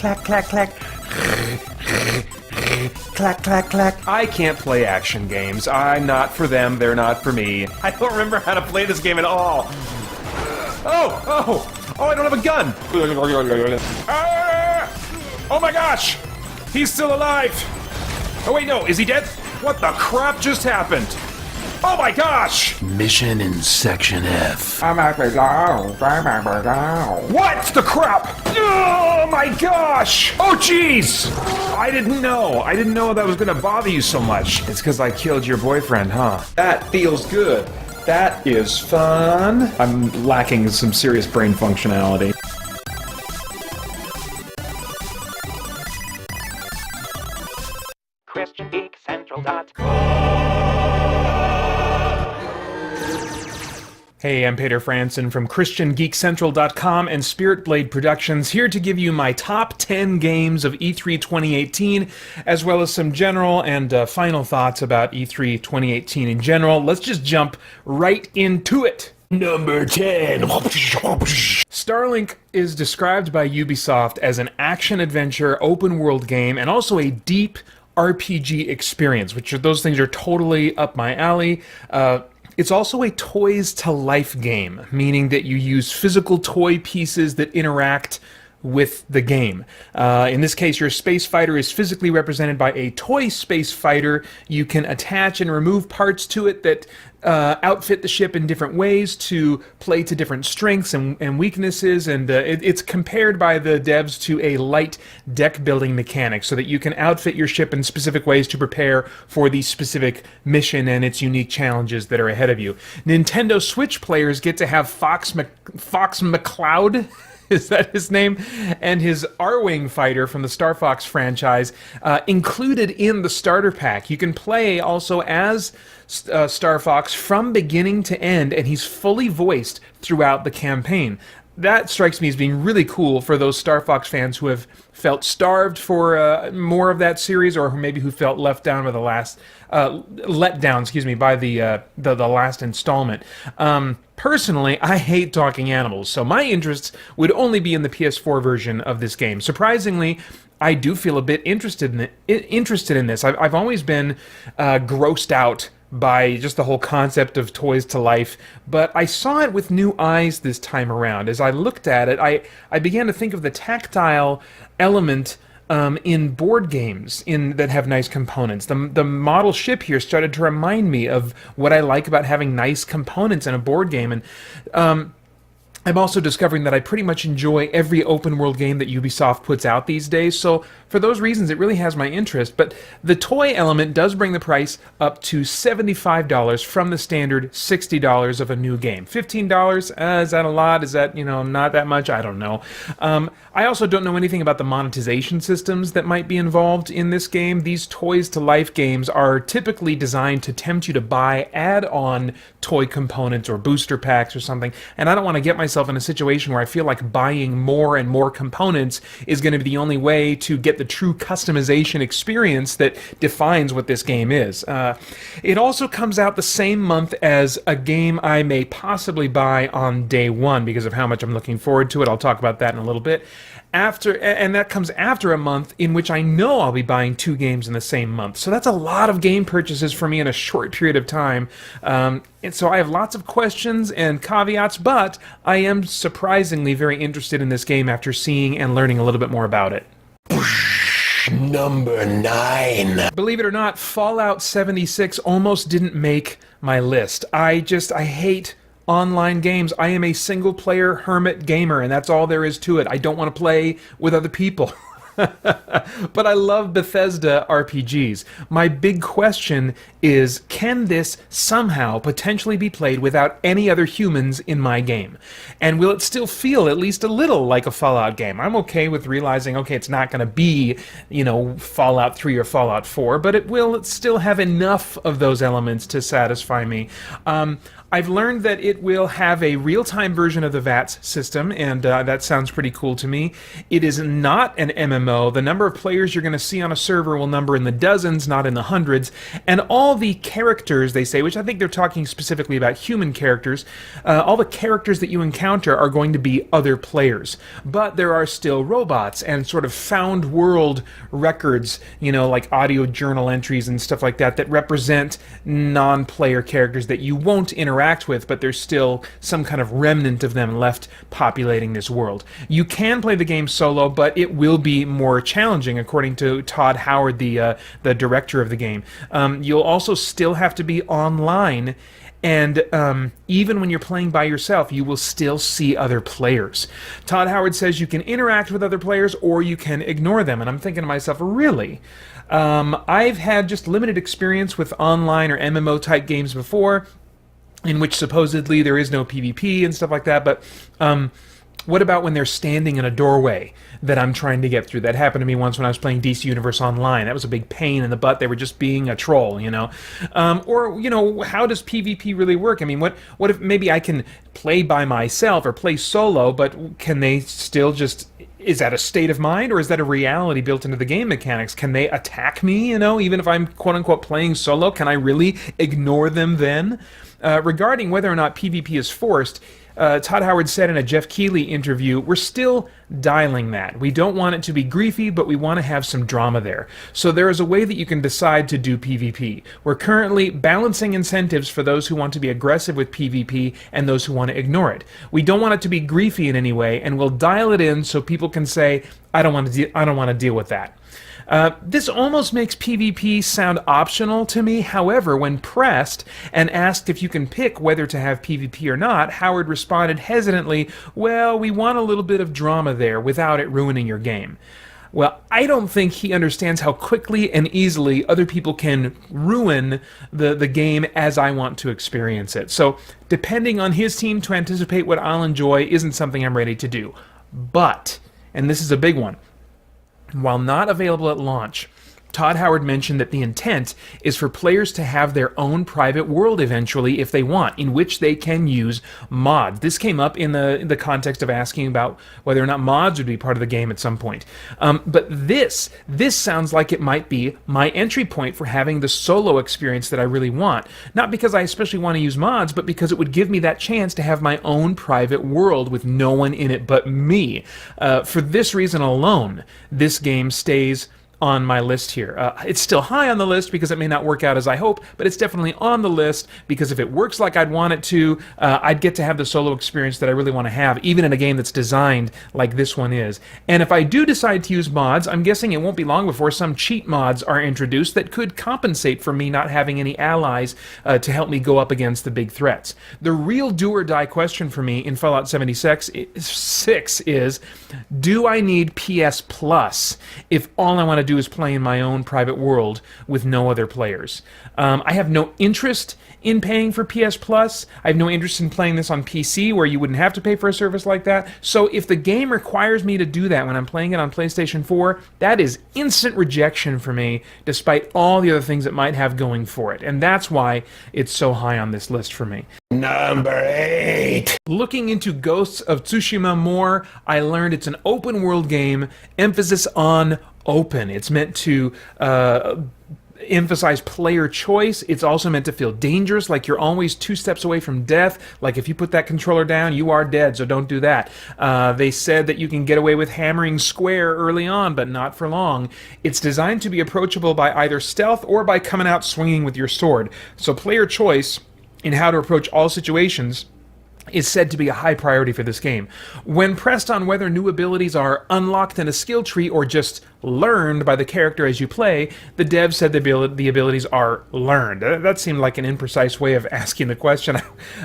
Clack, clack, clack. Clack, clack, clack. I can't play action games. I'm not for them, they're not for me. I don't remember how to play this game at all. Oh, I don't have a gun. Oh my gosh, he's still alive. Oh wait, no, is he dead? What the crap just happened? Oh my gosh! Mission in Section F. What the crap? Oh my gosh! Oh jeez! I didn't know that was gonna bother you so much. It's because I killed your boyfriend, huh? That feels good. That is fun. I'm lacking some serious brain functionality. christiangeekcentral.com. Hey, I'm Peter Franson from christiangeekcentral.com and Spirit Blade Productions, here to give you my top 10 games of E3 2018, as well as some general and final thoughts about E3 2018 in general. Let's just jump right into it. Number 10. Starlink is described by Ubisoft as an action-adventure open-world game and also a deep RPG experience, those things are totally up my alley. It's also a toys-to-life game, meaning that you use physical toy pieces that interact with the game. In this case, your space fighter is physically represented by a toy space fighter. You can attach and remove parts to it that outfit the ship in different ways to play to different strengths and weaknesses, and it's compared by the devs to a light deck building mechanic so that you can outfit your ship in specific ways to prepare for the specific mission and its unique challenges that are ahead of you. Nintendo Switch players get to have Fox McCloud, is that his name? And his R-Wing fighter from the Star Fox franchise included in the starter pack. You can play also as Star Fox from beginning to end, and he's fully voiced throughout the campaign. That strikes me as being really cool for those Star Fox fans who have felt starved for more of that series, or maybe who felt left down by the last by the last installment. Personally, I hate talking animals, so my interests would only be in the PS4 version of this game. Surprisingly, I do feel a bit interested in this. I've always been grossed out by just the whole concept of toys to life, but I saw it with new eyes this time around. As I looked at it, I began to think of the tactile element in board games that have nice components. The model ship here started to remind me of what I like about having nice components in a board game, and I'm also discovering that I pretty much enjoy every open world game that Ubisoft puts out these days, so for those reasons it really has my interest. But the toy element does bring the price up to $75 from the standard $60 of a new game. $15, is that a lot? Is that, not that much? I don't know. I also don't know anything about the monetization systems that might be involved in this game. These toys to life games are typically designed to tempt you to buy add-on toy components or booster packs or something, and I don't want to get myself in a situation where I feel like buying more and more components is going to be the only way to get the true customization experience that defines what this game is. It also comes out the same month as a game I may possibly buy on day one because of how much I'm looking forward to it. I'll talk about that in a little bit. And that comes after a month in which I know I'll be buying 2 games in the same month. So that's a lot of game purchases for me in a short period of time. And so I have lots of questions and caveats, but I am surprisingly very interested in this game after seeing and learning a little bit more about it. Number 9. Believe it or not, Fallout 76 almost didn't make my list. I hate online games. I am a single-player hermit gamer, and that's all there is to it. I don't want to play with other people. But I love Bethesda RPGs. My big question is, can this somehow potentially be played without any other humans in my game? And will it still feel at least a little like a Fallout game? I'm okay with realizing, okay, it's not going to be, Fallout 3 or Fallout 4, but it will still have enough of those elements to satisfy me. I've learned that it will have a real-time version of the VATS system, and that sounds pretty cool to me. It is not an MMO MMO, the number of players you're going to see on a server will number in the dozens, not in the hundreds, and all the characters, they say, which I think they're talking specifically about human characters, all the characters that you encounter are going to be other players. But there are still robots and sort of found world records, like audio journal entries and stuff like that, that represent non-player characters that you won't interact with, but there's still some kind of remnant of them left populating this world. You can play the game solo, but it will be more challenging, according to Todd Howard, the director of the game. You'll also still have to be online, and even when you're playing by yourself, you will still see other players. Todd Howard says you can interact with other players or you can ignore them, and I'm thinking to myself, really? I've had just limited experience with online or MMO type games before, in which supposedly there is no PvP and stuff like that, but what about when they're standing in a doorway that I'm trying to get through? That happened to me once when I was playing DC Universe Online. That was a big pain in the butt. They were just being a troll, Or, how does PvP really work? I mean, what if maybe I can play by myself or play solo, but can they still just... Is that a state of mind, or is that a reality built into the game mechanics? Can they attack me, even if I'm quote-unquote playing solo? Can I really ignore them then? Regarding whether or not PvP is forced, Todd Howard said in a Jeff Keighley interview, we're still dialing that. We don't want it to be griefy, but we want to have some drama there. So there is a way that you can decide to do PvP. We're currently balancing incentives for those who want to be aggressive with PvP and those who want to ignore it. We don't want it to be griefy in any way, and we'll dial it in so people can say, I don't want to deal with that. This almost makes PvP sound optional to me. However, when pressed and asked if you can pick whether to have PvP or not, Howard responded hesitantly, well, we want a little bit of drama there without it ruining your game. Well, I don't think he understands how quickly and easily other people can ruin the game as I want to experience it. So depending on his team to anticipate what I'll enjoy isn't something I'm ready to do. But, and this is a big one, while not available at launch, Todd Howard mentioned that the intent is for players to have their own private world eventually if they want, in which they can use mods. This came up in the context of asking about whether or not mods would be part of the game at some point. But this sounds like it might be my entry point for having the solo experience that I really want. Not because I especially want to use mods, but because it would give me that chance to have my own private world with no one in it but me. For this reason alone, this game stays on my list here. It's still high on the list because it may not work out as I hope, but it's definitely on the list because if it works like I'd want it to, I'd get to have the solo experience that I really want to have, even in a game that's designed like this one is. And if I do decide to use mods, I'm guessing it won't be long before some cheat mods are introduced that could compensate for me not having any allies to help me go up against the big threats. The real do-or-die question for me in Fallout 76 is, do I need PS Plus if all I want to do is play in my own private world with no other players? I have no interest in paying for PS Plus. I have no interest in playing this on PC where you wouldn't have to pay for a service like that. So if the game requires me to do that when I'm playing it on PlayStation 4, that is instant rejection for me, despite all the other things it might have going for it. And that's why it's so high on this list for me. Number 8. Looking into Ghosts of Tsushima more, I learned it's an open world game, emphasis on open. It's meant to emphasize player choice. It's also meant to feel dangerous, like you're always 2 steps away from death. Like if you put that controller down, you are dead, so don't do that. They said that you can get away with hammering square early on, but not for long. It's designed to be approachable by either stealth or by coming out swinging with your sword. So player choice in how to approach all situations is said to be a high priority for this game. When pressed on whether new abilities are unlocked in a skill tree or just learned by the character as you play, the dev said the abilities are learned. That seemed like an imprecise way of asking the question.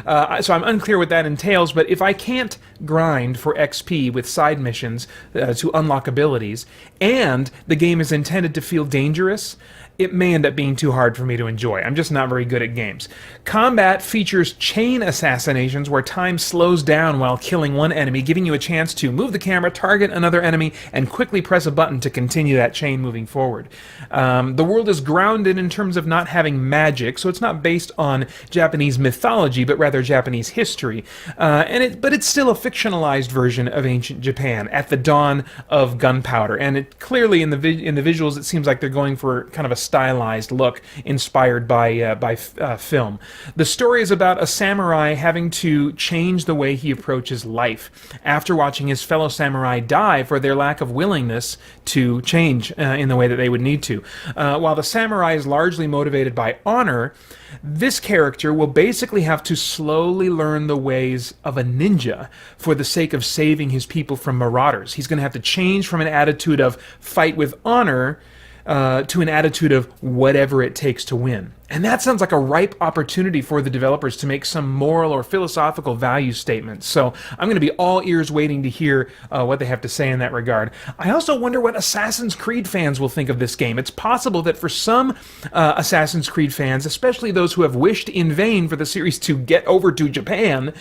So I'm unclear what that entails, but if I can't grind for XP with side missions to unlock abilities, and the game is intended to feel dangerous, it may end up being too hard for me to enjoy. I'm just not very good at games. Combat features chain assassinations where time slows down while killing one enemy, giving you a chance to move the camera, target another enemy, and quickly press a button to continue that chain moving forward. The world is grounded in terms of not having magic, so it's not based on Japanese mythology, but rather Japanese history. But it's still a fictionalized version of ancient Japan at the dawn of gunpowder. And it clearly in the visuals, it seems like they're going for kind of a stylized look inspired by film. The story is about a samurai having to change the way he approaches life after watching his fellow samurai die for their lack of willingness to change in the way that they would need to. While the samurai is largely motivated by honor, this character will basically have to slowly learn the ways of a ninja for the sake of saving his people from marauders. He's going to have to change from an attitude of fight with honor to an attitude of whatever it takes to win. And that sounds like a ripe opportunity for the developers to make some moral or philosophical value statements. So I'm going to be all ears waiting to hear what they have to say in that regard. I also wonder what Assassin's Creed fans will think of this game. It's possible that for some Assassin's Creed fans, especially those who have wished in vain for the series to get over to Japan,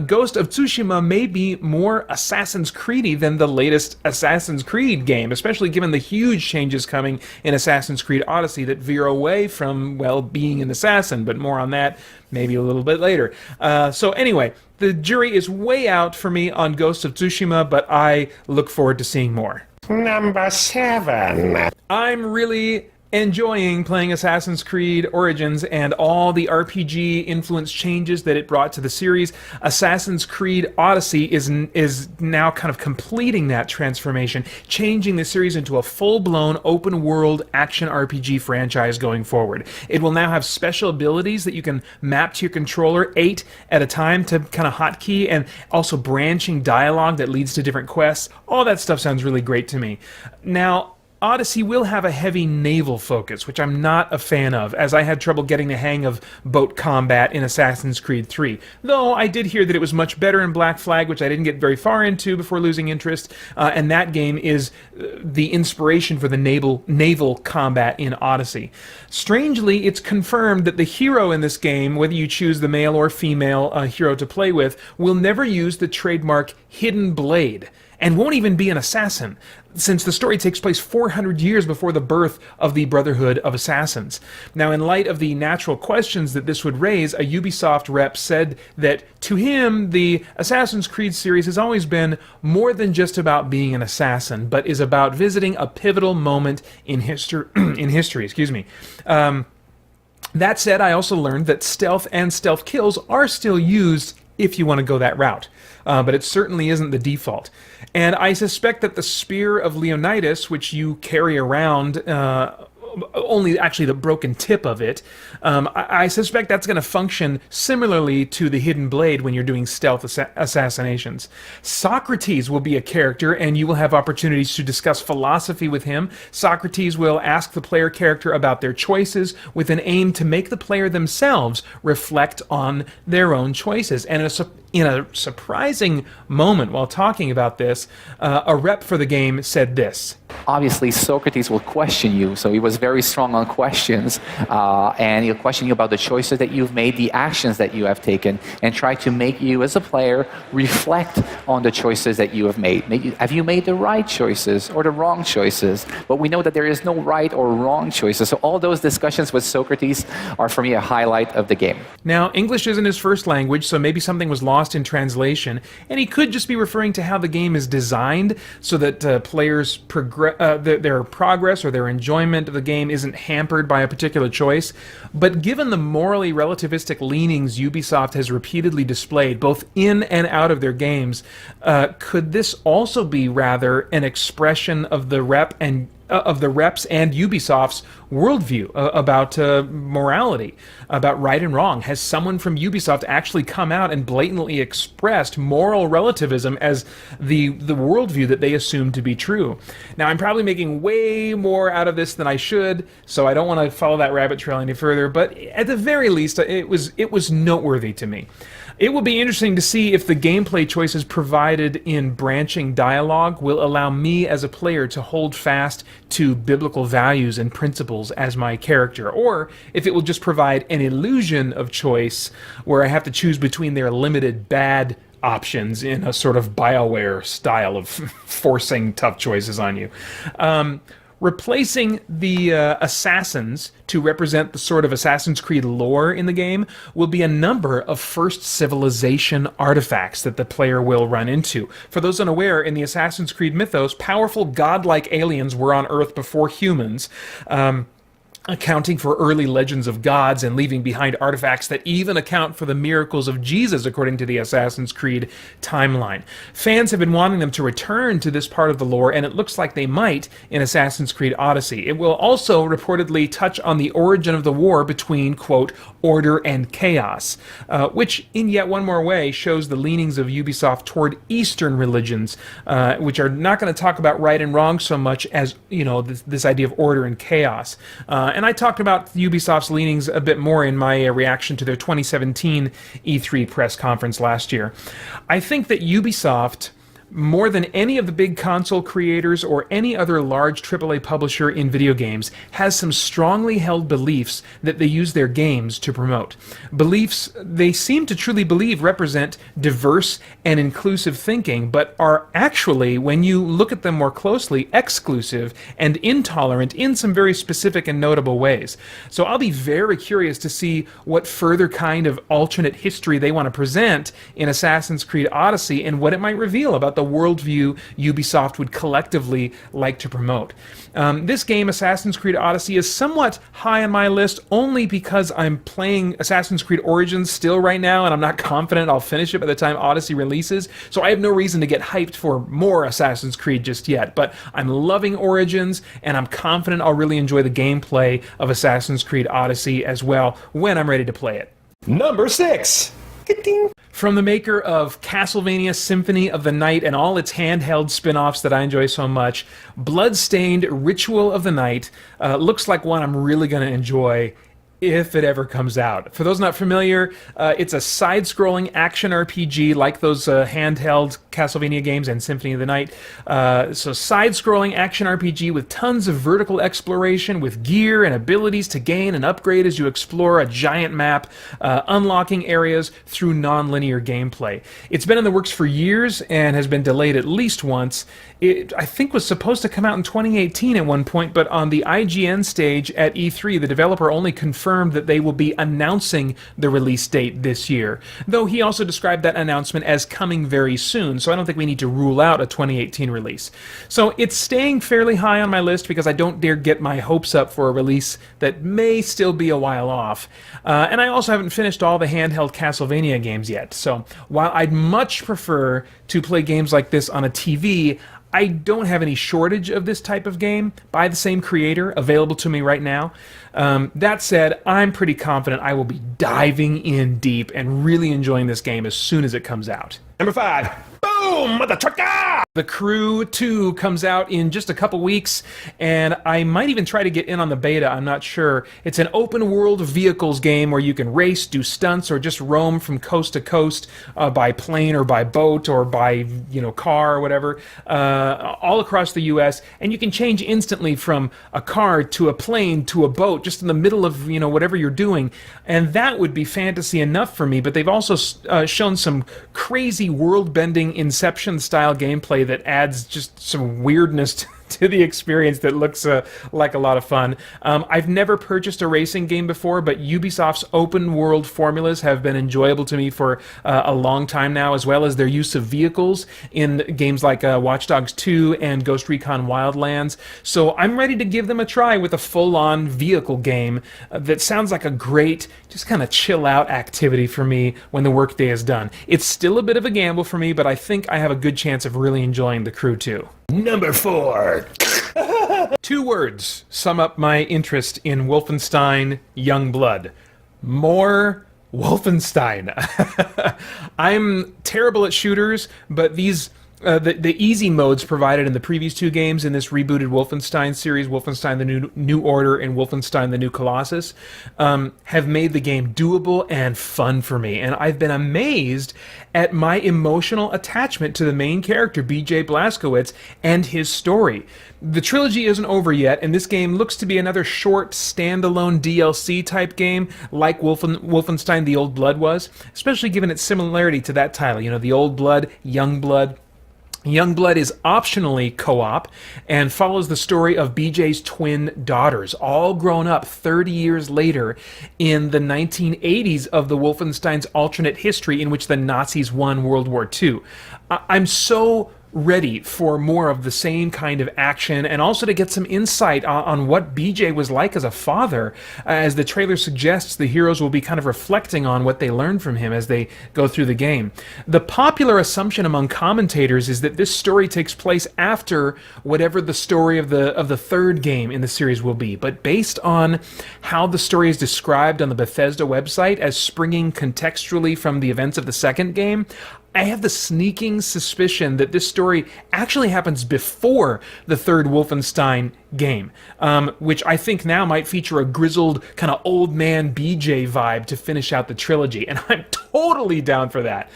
Ghost of Tsushima may be more Assassin's Creedy than the latest Assassin's Creed game, especially given the huge changes coming in Assassin's Creed Odyssey that veer away from, well, being an assassin, but more on that maybe a little bit later. So anyway, the jury is way out for me on Ghost of Tsushima, but I look forward to seeing more. Number 7. I'm really enjoying playing Assassin's Creed Origins and all the RPG influence changes that it brought to the series. Assassin's Creed Odyssey is now kind of completing that transformation, changing the series into a full-blown open-world action RPG franchise going forward. It will now have special abilities that you can map to your controller, 8 at a time to kind of hotkey, and also branching dialogue that leads to different quests. All that stuff sounds really great to me. Now, Odyssey will have a heavy naval focus, which I'm not a fan of, as I had trouble getting the hang of boat combat in Assassin's Creed 3. Though I did hear that it was much better in Black Flag, which I didn't get very far into before losing interest, and that game is the inspiration for the naval combat in Odyssey. Strangely, it's confirmed that the hero in this game, whether you choose the male or female hero to play with, will never use the trademark hidden blade, and won't even be an assassin, since the story takes place 400 years before the birth of the Brotherhood of Assassins. Now, in light of the natural questions that this would raise, a Ubisoft rep said that, to him, the Assassin's Creed series has always been more than just about being an assassin, but is about visiting a pivotal moment in history. That said, I also learned that stealth and stealth kills are still used if you want to go that route. But it certainly isn't the default. And I suspect that the Spear of Leonidas, which you carry around, only actually the broken tip of it, I suspect that's going to function similarly to the hidden blade when you're doing stealth assassinations. Socrates will be a character, and you will have opportunities to discuss philosophy with him. Socrates will ask the player character about their choices with an aim to make the player themselves reflect on their own choices. And in a surprising moment while talking about this, a rep for the game said this. Obviously, Socrates will question you, so he was very strong on questions, and he'll question you about the choices that you've made, the actions that you have taken, and try to make you, as a player, reflect on the choices that you have made. Have you made the right choices or the wrong choices? But we know that there is no right or wrong choices, so all those discussions with Socrates are, for me, a highlight of the game. Now, English isn't his first language, so maybe something was lost in translation, and he could just be referring to how the game is designed so that players their progress or their enjoyment of the game isn't hampered by a particular choice. But given the morally relativistic leanings Ubisoft has repeatedly displayed, both in and out of their games, could this also be rather an expression of the reps and Ubisoft's worldview about morality, about right and wrong? Has someone from Ubisoft actually come out and blatantly expressed moral relativism as the worldview that they assume to be true? Now, I'm probably making way more out of this than I should, so I don't want to follow that rabbit trail any further, but at the very least, it was noteworthy to me. It will be interesting to see if the gameplay choices provided in branching dialogue will allow me as a player to hold fast to biblical values and principles as my character, or if it will just provide an illusion of choice where I have to choose between their limited bad options in a sort of BioWare style of forcing tough choices on you. Replacing the assassins to represent the sort of Assassin's Creed lore in the game will be a number of first civilization artifacts that the player will run into. For those unaware, in the Assassin's Creed mythos, powerful godlike aliens were on Earth before humans, accounting for early legends of gods and leaving behind artifacts that even account for the miracles of Jesus according to the Assassin's Creed timeline. Fans have been wanting them to return to this part of the lore, and it looks like they might in Assassin's Creed Odyssey. It will also reportedly touch on the origin of the war between, quote, order and chaos, which in yet one more way shows the leanings of Ubisoft toward Eastern religions, which are not going to talk about right and wrong so much as, you know, this idea of order and chaos. And I talked about Ubisoft's leanings a bit more in my reaction to their 2017 E3 press conference last year. I think that Ubisoft, more than any of the big console creators or any other large AAA publisher in video games, has some strongly held beliefs that they use their games to promote. Beliefs they seem to truly believe represent diverse and inclusive thinking, but are actually, when you look at them more closely, exclusive and intolerant in some very specific and notable ways. So I'll be very curious to see what further kind of alternate history they want to present in Assassin's Creed Odyssey and what it might reveal about the worldview Ubisoft would collectively like to promote. This game, Assassin's Creed Odyssey, is somewhat high on my list only because I'm playing Assassin's Creed Origins still right now, and I'm not confident I'll finish it by the time Odyssey releases, so I have no reason to get hyped for more Assassin's Creed just yet. But I'm loving Origins, and I'm confident I'll really enjoy the gameplay of Assassin's Creed Odyssey as well when I'm ready to play it. Number 6. From the maker of Castlevania Symphony of the Night and all its handheld spin-offs that I enjoy so much, Bloodstained Ritual of the Night looks like one I'm really going to enjoy if it ever comes out. For those not familiar, it's a side-scrolling action RPG like those handheld Castlevania games and Symphony of the Night. So side-scrolling action RPG with tons of vertical exploration with gear and abilities to gain and upgrade as you explore a giant map, unlocking areas through non-linear gameplay. It's been in the works for years and has been delayed at least once. It, I think, was supposed to come out in 2018 at one point, but on the IGN stage at E3, the developer only confirmed that they will be announcing the release date this year, though he also described that announcement as coming very soon, so I don't think we need to rule out a 2018 release. So it's staying fairly high on my list because I don't dare get my hopes up for a release that may still be a while off. And I also haven't finished all the handheld Castlevania games yet, so while I'd much prefer to play games like this on a TV, I don't have any shortage of this type of game by the same creator available to me right now. That said, I'm pretty confident I will be diving in deep and really enjoying this game as soon as it comes out. Number 5. Boom, mother trucker! The Crew 2 comes out in just a couple weeks, and I might even try to get in on the beta, I'm not sure. It's an open-world vehicles game where you can race, do stunts, or just roam from coast to coast by plane or by boat or by, car or whatever, all across the U.S., and you can change instantly from a car to a plane to a boat just in the middle of, whatever you're doing, and that would be fantasy enough for me, but they've also shown some crazy world-bending Inception-style gameplay that adds just some weirdness to the experience that looks like a lot of fun. I've never purchased a racing game before, but Ubisoft's open world formulas have been enjoyable to me for a long time now, as well as their use of vehicles in games like Watch Dogs 2 and Ghost Recon Wildlands. So I'm ready to give them a try with a full-on vehicle game that sounds like a great, just kind of chill out activity for me when the workday is done. It's still a bit of a gamble for me, but I think I have a good chance of really enjoying The Crew 2. Number 4. 2 words sum up my interest in Wolfenstein Youngblood. More Wolfenstein. I'm terrible at shooters, but these the easy modes provided in the previous two games in this rebooted Wolfenstein series, Wolfenstein the New Order and Wolfenstein the New Colossus, have made the game doable and fun for me. And I've been amazed at my emotional attachment to the main character, BJ Blazkowicz, and his story. The trilogy isn't over yet, and this game looks to be another short, standalone DLC type game like Wolfenstein the Old Blood was, especially given its similarity to that title. You know, the Old Blood, Youngblood. Youngblood is optionally co-op and follows the story of BJ's twin daughters, all grown up 30 years later in the 1980s of the Wolfenstein's alternate history in which the Nazis won World War II. I'm so ready for more of the same kind of action, and also to get some insight on what BJ was like as a father. As the trailer suggests, the heroes will be kind of reflecting on what they learned from him as they go through the game. The popular assumption among commentators is that this story takes place after whatever the story of the third game in the series will be, but based on how the story is described on the Bethesda website as springing contextually from the events of the second game, I have the sneaking suspicion that this story actually happens before the third Wolfenstein game, which I think now might feature a grizzled, kind of old man BJ vibe to finish out the trilogy, and I'm totally down for that.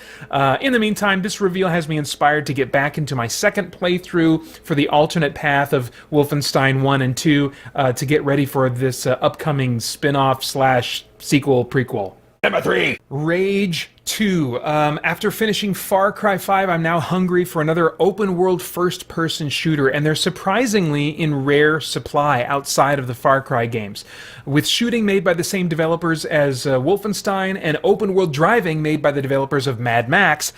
In the meantime, this reveal has me inspired to get back into my second playthrough for the alternate path of Wolfenstein 1 and 2 to get ready for this upcoming spin-off / sequel prequel. Number 3. Rage 2. After finishing Far Cry 5, I'm now hungry for another open-world first-person shooter, and they're surprisingly in rare supply outside of the Far Cry games. With shooting made by the same developers as Wolfenstein and open-world driving made by the developers of Mad Max,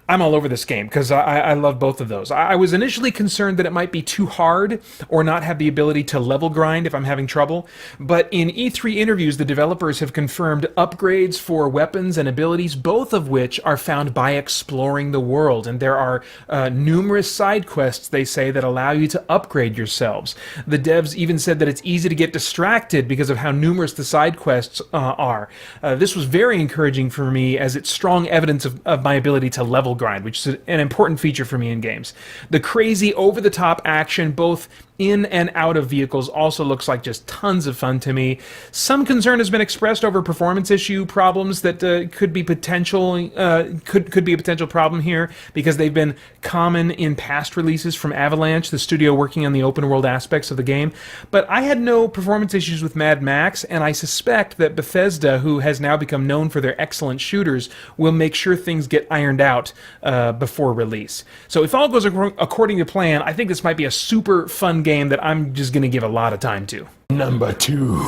I'm all over this game because I love both of those. I was initially concerned that it might be too hard or not have the ability to level grind if I'm having trouble, but in E3 interviews the developers have confirmed upgrades for weapons and abilities, both of which are found by exploring the world, and there are numerous side quests, they say, that allow you to upgrade yourselves. The devs even said that it's easy to get distracted because of how numerous the side quests are. This was very encouraging for me as it's strong evidence of my ability to level grind, which is an important feature for me in games. The crazy, over-the-top action, both in and out of vehicles, also looks like just tons of fun to me. Some concern has been expressed over performance issue problems that could be a potential problem here because they've been common in past releases from Avalanche, the studio working on the open world aspects of the game. But I had no performance issues with Mad Max, and I suspect that Bethesda, who has now become known for their excellent shooters, will make sure things get ironed out before release. So if all goes according to plan, I think this might be a super fun game that I'm just going to give a lot of time to. Number 2.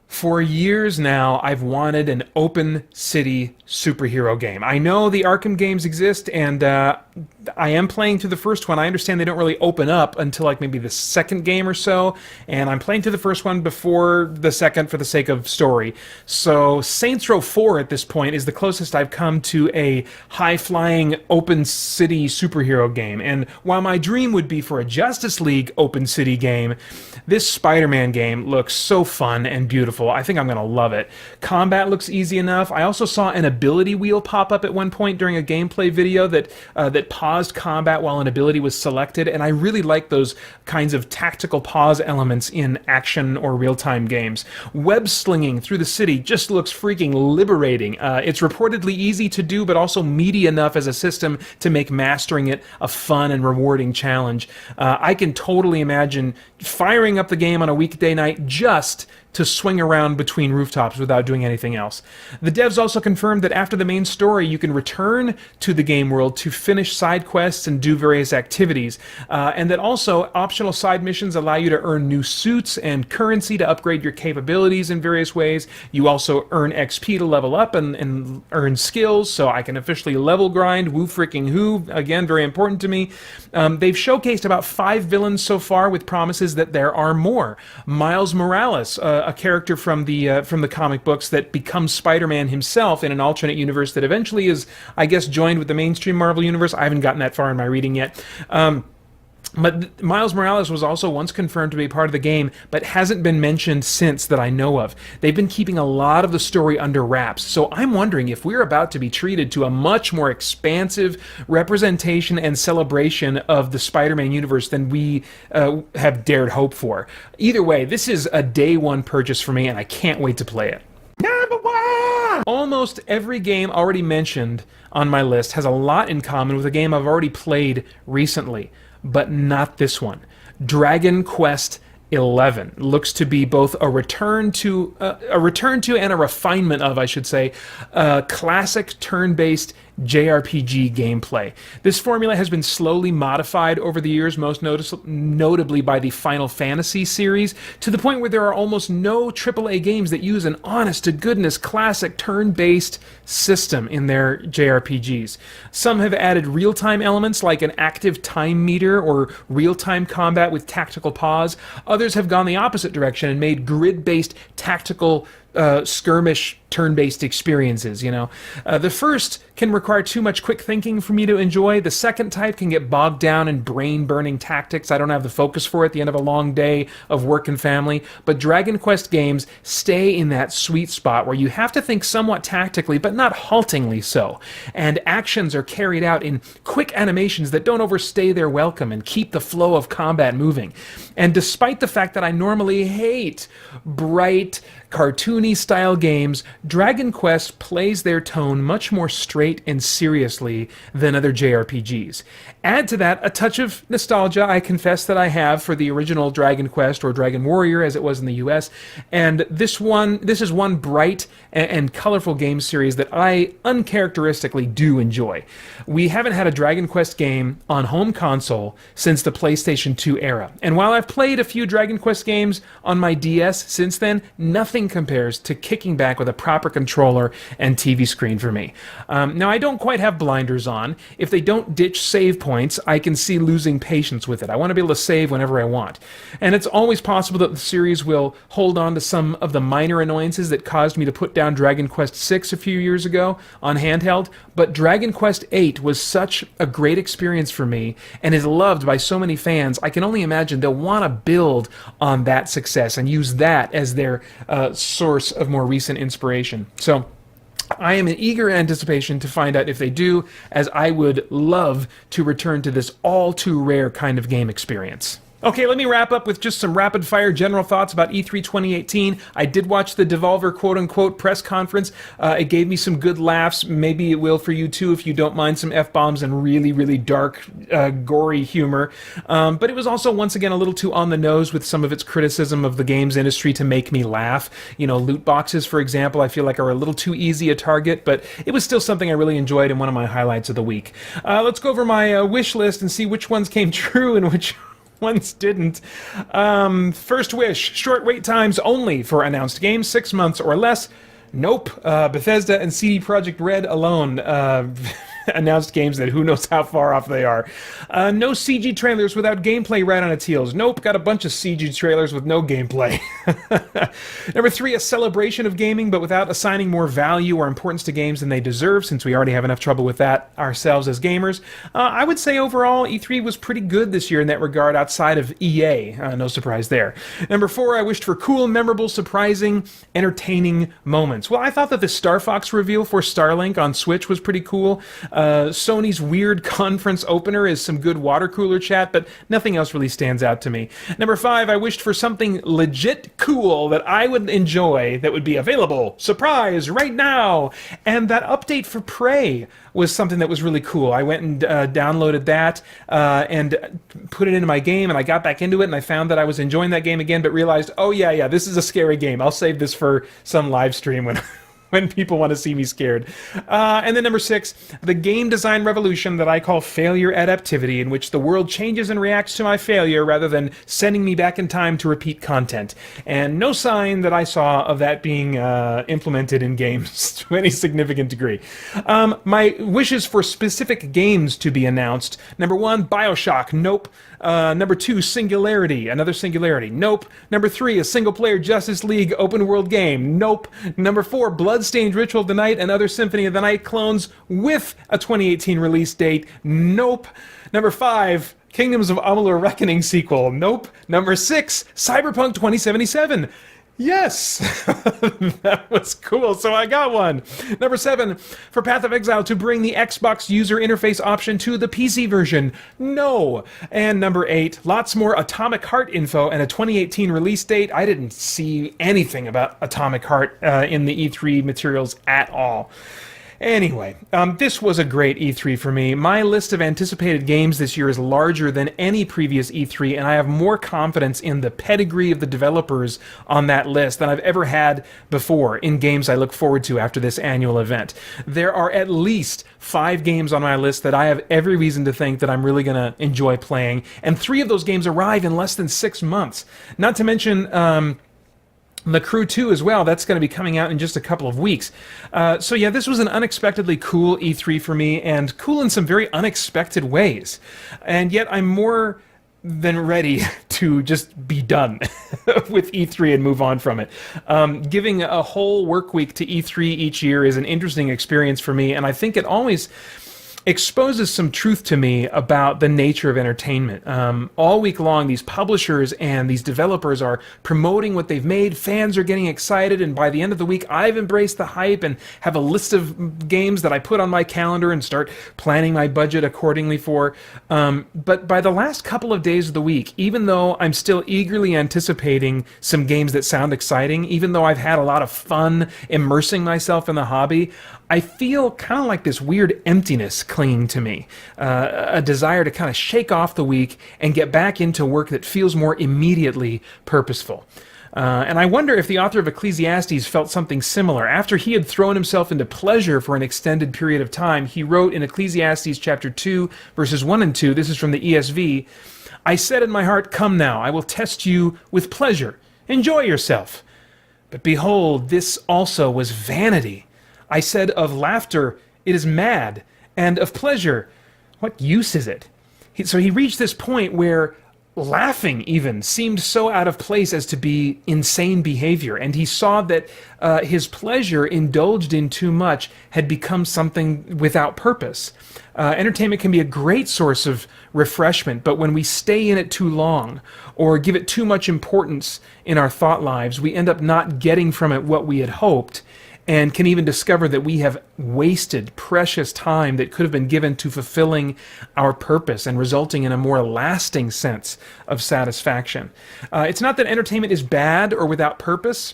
For years now, I've wanted an open city superhero game. I know the Arkham games exist, and I am playing through the first one. I understand they don't really open up until like maybe the second game or so, and I'm playing through the first one before the second for the sake of story. So Saints Row 4 at this point is the closest I've come to a high-flying open city superhero game. And while my dream would be for a Justice League open city game, this Spider-Man game looks so fun and beautiful. I think I'm going to love it. Combat looks easy enough. I also saw an ability wheel pop up at one point during a gameplay video that paused combat while an ability was selected, and I really like those kinds of tactical pause elements in action or real-time games. Web slinging through the city just looks freaking liberating. It's reportedly easy to do, but also meaty enough as a system to make mastering it a fun and rewarding challenge. I can totally imagine firing up the game on a weekday night just to swing around between rooftops without doing anything else. The devs also confirmed that after the main story, you can return to the game world to finish side quests and do various activities, and that also optional side missions allow you to earn new suits and currency to upgrade your capabilities in various ways. You also earn XP to level up and earn skills, so I can officially level grind, woo freaking who, again, very important to me. They've showcased about 5 villains so far with promises that there are more. Miles Morales, a character from the comic books that becomes Spider-Man himself in an alternate universe that eventually is, I guess, joined with the mainstream Marvel universe. I haven't gotten that far in my reading yet. But Miles Morales was also once confirmed to be part of the game, but hasn't been mentioned since that I know of. They've been keeping a lot of the story under wraps, so I'm wondering if we're about to be treated to a much more expansive representation and celebration of the Spider-Man universe than we have dared hope for. Either way, this is a day one purchase for me, and I can't wait to play it. Number 1! Almost every game already mentioned on my list has a lot in common with a game I've already played recently, but not this one. Dragon Quest 11 looks to be both a return to and a refinement of, I should say, classic turn-based JRPG gameplay. This formula has been slowly modified over the years, most notably by the Final Fantasy series, to the point where there are almost no AAA games that use an honest-to-goodness classic turn-based system in their JRPGs. Some have added real-time elements like an active time meter or real-time combat with tactical pause. Others have gone the opposite direction and made grid-based tactical skirmish turn-based experiences, The first can require too much quick thinking for me to enjoy. The second type can get bogged down in brain-burning tactics I don't have the focus for at the end of a long day of work and family. But Dragon Quest games stay in that sweet spot where you have to think somewhat tactically, but not haltingly so. And actions are carried out in quick animations that don't overstay their welcome and keep the flow of combat moving. And despite the fact that I normally hate bright, cartoony style games, Dragon Quest plays their tone much more straight and seriously than other JRPGs. Add to that a touch of nostalgia, I confess that I have, for the original Dragon Quest, or Dragon Warrior as it was in the US, and this is one bright and colorful game series that I uncharacteristically do enjoy. We haven't had a Dragon Quest game on home console since the PlayStation 2 era, and while I've played a few Dragon Quest games on my DS since then, nothing compares to kicking back with a proper controller and TV screen for me. Now, I don't quite have blinders on. If they don't ditch save points, I can see losing patience with it. I want to be able to save whenever I want. And it's always possible that the series will hold on to some of the minor annoyances that caused me to put down Dragon Quest VI a few years ago on handheld, but Dragon Quest VIII was such a great experience for me and is loved by so many fans. I can only imagine they'll want to build on that success and use that as their source of more recent inspiration. So I am in eager anticipation to find out if they do, as I would love to return to this all too rare kind of game experience. Okay, let me wrap up with just some rapid-fire general thoughts about E3 2018. I did watch the Devolver quote-unquote press conference. It gave me some good laughs. Maybe it will for you too if you don't mind some F-bombs and really, really dark, gory humor. But it was also, once again, a little too on the nose with some of its criticism of the games industry to make me laugh. Loot boxes, for example, I feel like are a little too easy a target, but it was still something I really enjoyed and one of my highlights of the week. Let's go over my wish list and see which ones came true and which ones didn't. First wish, short wait times only for announced games, 6 months or less. Nope. Bethesda and CD Projekt Red alone announced games that who knows how far off they are. No CG trailers without gameplay right on its heels. Nope, got a bunch of CG trailers with no gameplay. Number 3, a celebration of gaming, but without assigning more value or importance to games than they deserve, since we already have enough trouble with that ourselves as gamers. I would say overall, E3 was pretty good this year in that regard outside of EA. No surprise there. Number 4, I wished for cool, memorable, surprising, entertaining moments. Well, I thought that the Star Fox reveal for Starlink on Switch was pretty cool. Sony's weird conference opener is some good water cooler chat, but nothing else really stands out to me. Number 5, I wished for something legit cool that I would enjoy that would be available, surprise, right now. And that update for Prey was something that was really cool. I went and downloaded that and put it into my game, and I got back into it, and I found that I was enjoying that game again, but realized, oh yeah, this is a scary game. I'll save this for some live stream when people want to see me scared. And then number 6, the game design revolution that I call failure adaptivity, in which the world changes and reacts to my failure rather than sending me back in time to repeat content. And no sign that I saw of that being implemented in games to any significant degree. My wishes for specific games to be announced. Number 1, BioShock. Nope. Number 2, Singularity. Another Singularity. Nope. Number 3, a single-player Justice League open-world game. Nope. Number 4, Bloodstained Ritual of the Night and other Symphony of the Night clones with a 2018 release date. Nope. Number 5, Kingdoms of Amalur Reckoning sequel. Nope. Number 6, Cyberpunk 2077. Yes, that was cool, so I got one. Number 7, for Path of Exile to bring the Xbox user interface option to the PC version. No. And number 8, lots more Atomic Heart info and a 2018 release date. I didn't see anything about Atomic Heart in the E3 materials at all. Anyway, this was a great E3 for me. My list of anticipated games this year is larger than any previous E3, and I have more confidence in the pedigree of the developers on that list than I've ever had before in games I look forward to after this annual event. There are at least 5 games on my list that I have every reason to think that I'm really going to enjoy playing, and 3 of those games arrive in less than 6 months. Not to mention The Crew 2 as well. That's going to be coming out in just a couple of weeks. So yeah, this was an unexpectedly cool E3 for me, and cool in some very unexpected ways. And yet I'm more than ready to just be done with E3 and move on from it. Giving a whole work week to E3 each year is an interesting experience for me, and I think it always exposes some truth to me about the nature of entertainment. All week long, these publishers and these developers are promoting what they've made, fans are getting excited, and by the end of the week, I've embraced the hype and have a list of games that I put on my calendar and start planning my budget accordingly for. But by the last couple of days of the week, even though I'm still eagerly anticipating some games that sound exciting, even though I've had a lot of fun immersing myself in the hobby, I feel kind of like this weird emptiness clinging to me, a desire to kind of shake off the week and get back into work that feels more immediately purposeful. And I wonder if the author of Ecclesiastes felt something similar. After he had thrown himself into pleasure for an extended period of time, he wrote in Ecclesiastes chapter 2, verses 1 and 2, this is from the ESV, "I said in my heart, come now, I will test you with pleasure. Enjoy yourself. But behold, this also was vanity. I said of laughter, it is mad, and of pleasure, what use is it?" So he reached this point where laughing even seemed so out of place as to be insane behavior, and he saw that his pleasure, indulged in too much, had become something without purpose. Entertainment can be a great source of refreshment, but when we stay in it too long or give it too much importance in our thought lives, we end up not getting from it what we had hoped, and can even discover that we have wasted precious time that could have been given to fulfilling our purpose and resulting in a more lasting sense of satisfaction. It's not that entertainment is bad or without purpose.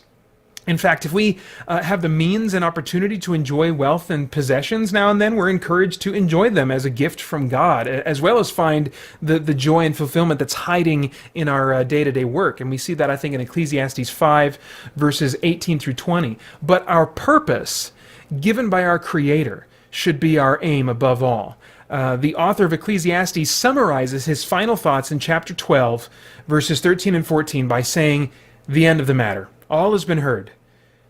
In fact, if we have the means and opportunity to enjoy wealth and possessions now and then, we're encouraged to enjoy them as a gift from God, as well as find the joy and fulfillment that's hiding in our day-to-day work. And we see that, I think, in Ecclesiastes 5, verses 18 through 20. But our purpose, given by our Creator, should be our aim above all. The author of Ecclesiastes summarizes his final thoughts in chapter 12, verses 13 and 14 by saying, "The end of the matter. All has been heard.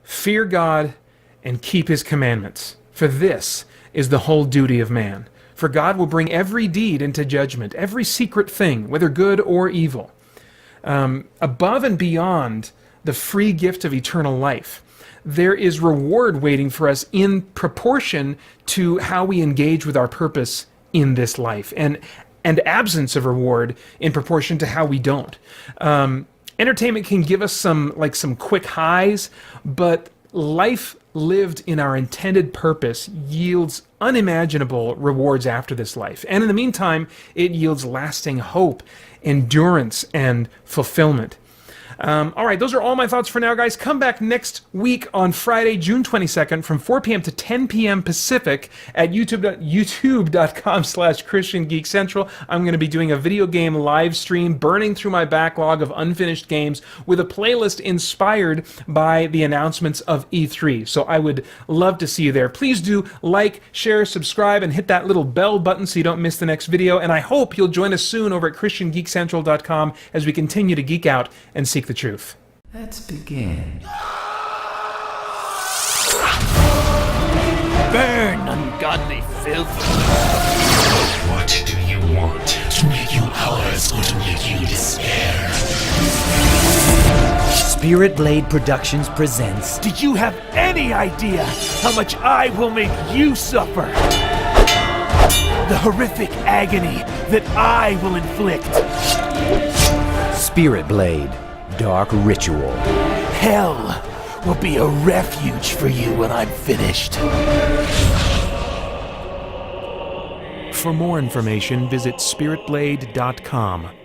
Fear God and keep his commandments, for this is the whole duty of man. For God will bring every deed into judgment, every secret thing, whether good or evil." Above and beyond the free gift of eternal life, there is reward waiting for us in proportion to how we engage with our purpose in this life, and absence of reward in proportion to how we don't. Entertainment can give us some quick highs, but life lived in our intended purpose yields unimaginable rewards after this life. And in the meantime, it yields lasting hope, endurance, and fulfillment. All right, those are all my thoughts for now, guys. Come back next week on Friday, June 22nd from 4 p.m. to 10 p.m. Pacific at youtube.com/ChristianGeekCentral. I'm going to be doing a video game live stream, burning through my backlog of unfinished games with a playlist inspired by the announcements of E3. So I would love to see you there. Please do like, share, subscribe, and hit that little bell button so you don't miss the next video. And I hope you'll join us soon over at christiangeekcentral.com as we continue to geek out and seek the truth. Let's begin. Burn, ungodly filth. What do you want? To make you ours or to make you despair? Spirit Blade Productions presents. Do you have any idea how much I will make you suffer? the horrific agony that I will inflict. Spirit Blade, Dark Ritual. Hell will be a refuge for you when I'm finished. For more information, visit spiritblade.com.